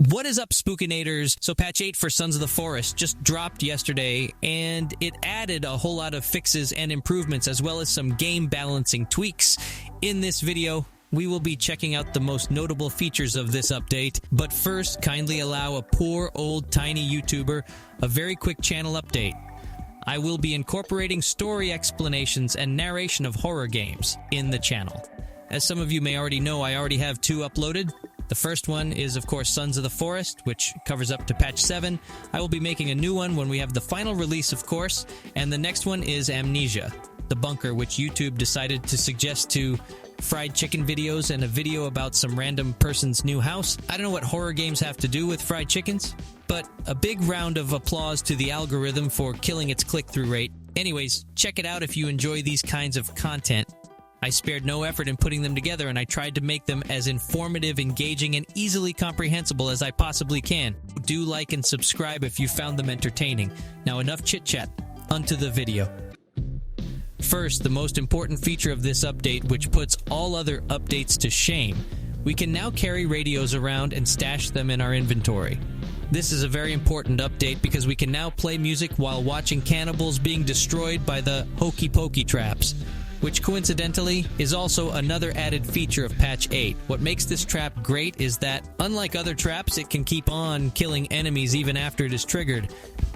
What is up, Spookinators? So patch 8 for Sons of the Forest just dropped yesterday, and it added a whole lot of fixes and improvements, as well as some game balancing tweaks. In this video, we will be checking out the most notable features of this update, but first, kindly allow a poor old tiny YouTuber a very quick channel update. I will be incorporating story explanations and narration of horror games in the channel. As some of you may already know, I already have 2 uploaded. The first one is, of course, Sons of the Forest, which covers up to patch 7. I will be making a new one when we have the final release, of course. And the next one is Amnesia, the bunker, which YouTube decided to suggest to fried chicken videos and a video about some random person's new house. I don't know what horror games have to do with fried chickens, but a big round of applause to the algorithm for killing its click-through rate. Anyways, check it out if you enjoy these kinds of content. I spared no effort in putting them together, and I tried to make them as informative, engaging, and easily comprehensible as I possibly can. Do like and subscribe if you found them entertaining. Now enough chit-chat, onto the video. First, the most important feature of this update, which puts all other updates to shame. We can now carry radios around and stash them in our inventory. This is a very important update because we can now play music while watching cannibals being destroyed by the hokey pokey traps, which coincidentally is also another added feature of patch 8. What makes this trap great is that, unlike other traps, it can keep on killing enemies even after it is triggered,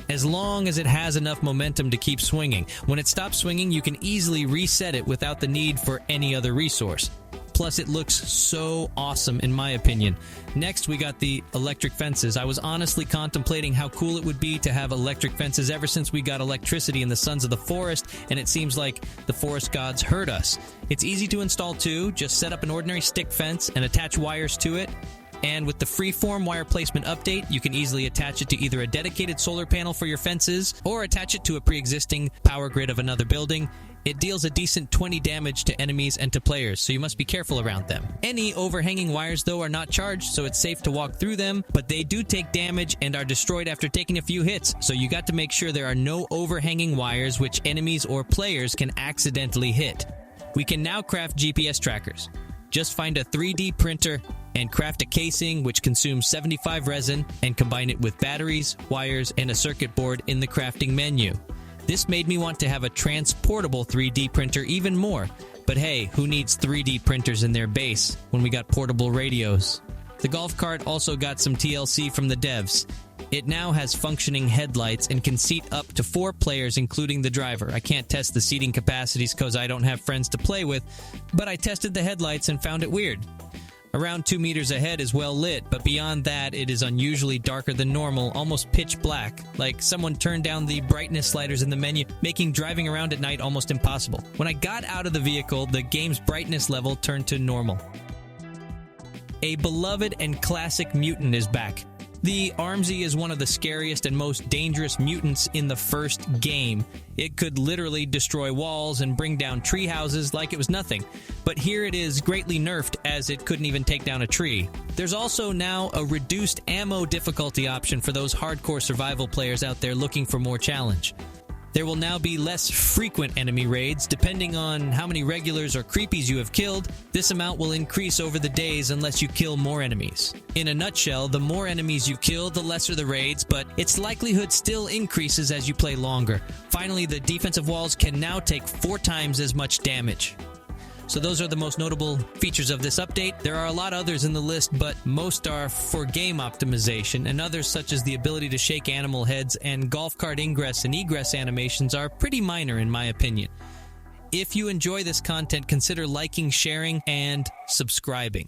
as long as it has enough momentum to keep swinging. When it stops swinging, you can easily reset it without the need for any other resource. Plus, it looks so awesome, in my opinion. Next, we got the electric fences. I was honestly contemplating how cool it would be to have electric fences ever since we got electricity in the Sons of the Forest, and it seems like the forest gods heard us. It's easy to install too. Just set up an ordinary stick fence and attach wires to it. And with the freeform wire placement update, you can easily attach it to either a dedicated solar panel for your fences or attach it to a pre-existing power grid of another building. It deals a decent 20 damage to enemies and to players, so you must be careful around them. Any overhanging wires, though, are not charged, so it's safe to walk through them, but they do take damage and are destroyed after taking a few hits, so you got to make sure there are no overhanging wires which enemies or players can accidentally hit. We can now craft GPS trackers. Just find a 3D printer and craft a casing which consumes 75 resin and combine it with batteries, wires, and a circuit board in the crafting menu. This made me want to have a transportable 3D printer even more. But hey, who needs 3D printers in their base when we got portable radios? The golf cart also got some TLC from the devs. It now has functioning headlights and can seat up to 4 players, including the driver. I can't test the seating capacities because I don't have friends to play with, but I tested the headlights and found it weird. Around 2 meters ahead is well lit, but beyond that it is unusually darker than normal, almost pitch black, like someone turned down the brightness sliders in the menu, making driving around at night almost impossible. When I got out of the vehicle, the game's brightness level turned to normal. A beloved and classic mutant is back. The Armsy is one of the scariest and most dangerous mutants in the first game. It could literally destroy walls and bring down tree houses like it was nothing. But here it is greatly nerfed, as it couldn't even take down a tree. There's also now a reduced ammo difficulty option for those hardcore survival players out there looking for more challenge. There will now be less frequent enemy raids. Depending on how many regulars or creepies you have killed, this amount will increase over the days unless you kill more enemies. In a nutshell, the more enemies you kill, the lesser the raids, but its likelihood still increases as you play longer. Finally, the defensive walls can now take 4 times as much damage. So those are the most notable features of this update. There are a lot others in the list, but most are for game optimization, and others such as the ability to shake animal heads and golf cart ingress and egress animations are pretty minor in my opinion. If you enjoy this content, consider liking, sharing, and subscribing.